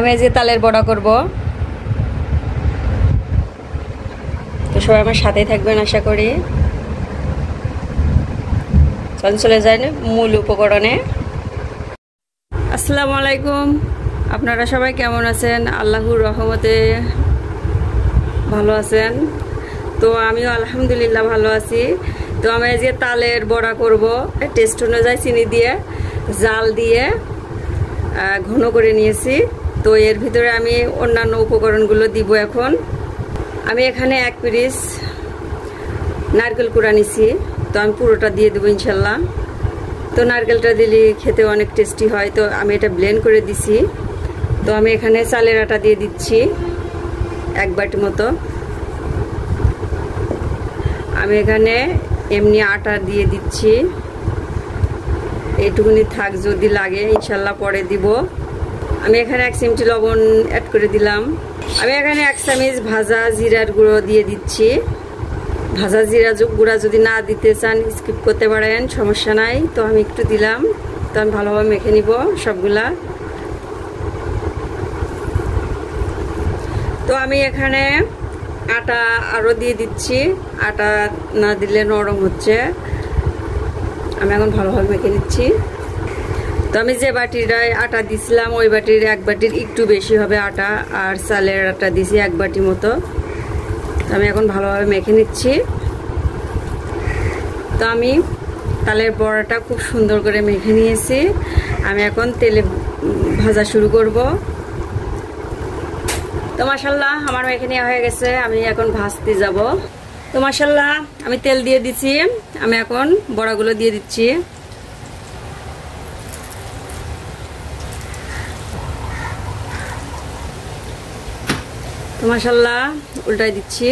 আমি আজকে তালের বড়া করব। তো সবাই আমার সাথেই থাকবেন আশা করি। চলে যান মূল উপকরণে। আসসালামু আলাইকুম, আপনারা সবাই কেমন আছেন? আল্লাহর রহমতে ভালো আছেন? তো আমিও আলহামদুলিল্লাহ ভালো আছি। তো আমি আজকে তালের বড়া করব। টেস্ট অনুযায়ী চিনি দিয়ে জাল দিয়ে ঘন করে নিয়েছি। তো এর ভিতরে আমি অন্যান্য উপকরণগুলো দিব। এখন আমি এখানে 1 পিস নারকেল কুড়া নিছি। তো আমি পুরোটা দিয়ে দেবো ইনশাল্লাহ। তো নারকেলটা দিলে খেতে অনেক টেস্টি হয়। তো আমি এটা ব্লেন্ড করে দিছি। তো আমি এখানে চালের আটা দিয়ে দিচ্ছি 1 বাটি মতো। আমি এখানে এমনি আটা দিয়ে দিচ্ছি, এইটুকুনি থাক, যদি লাগে ইনশাল্লাহ পরে দিব। আমি এখানে 1 চিমটি লবণ অ্যাড করে দিলাম। আমি এখানে 1 চামচ ভাজা জিরার গুঁড়ো দিয়ে দিচ্ছি। ভাজা জিরা গুঁড়া যদি না দিতে চান স্কিপ করতে পারেন, সমস্যা নাই। তো আমি একটু দিলাম। তো আমি ভালোভাবে মেখে নিব সবগুলা। তো আমি এখানে আটা আরও দিয়ে দিচ্ছি। আটা না দিলে নরম হচ্ছে। আমি এখন ভালোভাবে মেখে নিচ্ছি। তো আমি যে বাটিটায় আটা দিছিলাম ওই বাটির 1 বাটির একটু বেশি হবে আটা, আর চালের আটা দিছি 1 বাটি মতো। তো আমি এখন ভালোভাবে মেখে নিচ্ছি। তো আমি তালের বড়াটা খুব সুন্দর করে মেখে নিয়েছি। আমি এখন তেলে ভাজা শুরু করব। তো মাশাআল্লাহ আমার মেখে নেওয়া হয়ে গেছে। আমি এখন ভাজতে যাব। তো মাশাআল্লাহ আমি তেল দিয়ে দিচ্ছি। আমি এখন বড়াগুলো দিয়ে দিচ্ছি। তো মাশাআল্লাহ উল্টাই দিচ্ছি।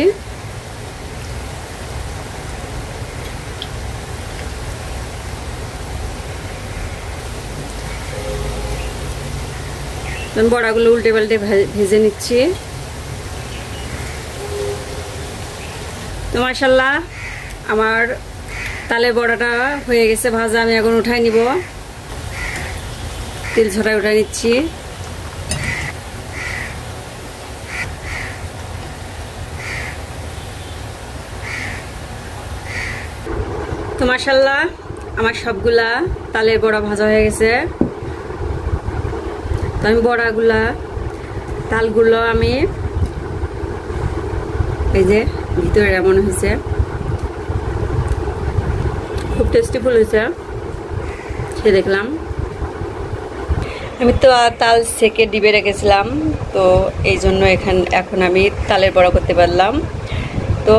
আমি বড়াগুলো উল্টে পাল্টে ভেজে নিচ্ছি। তো মাশাআল্লাহ আমার তালের বড়াটা হয়ে গেছে ভাজা। আমি এখন উঠাই নিব। তেল ঝরায় উঠাই নিচ্ছি। তো মাশাআল্লাহ আমার সবগুলা তালের বড়া ভাজা হয়ে গেছে। তো আমি বড়াগুলা তালগুলো আমি এই যে ভিতরে এমন হয়েছে, খুব টেস্টিফুল হয়েছে। খেয়ে দেখলাম। আমি তো তাল সেকে ডিবে রেখেছিলাম, তো এই জন্য এখন আমি তালের বড়া করতে পারলাম। তো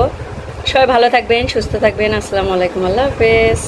সবাই ভালো থাকবেন, সুস্থ থাকবেন। আসসালামু আলাইকুম, আল্লাহ হাফেজ।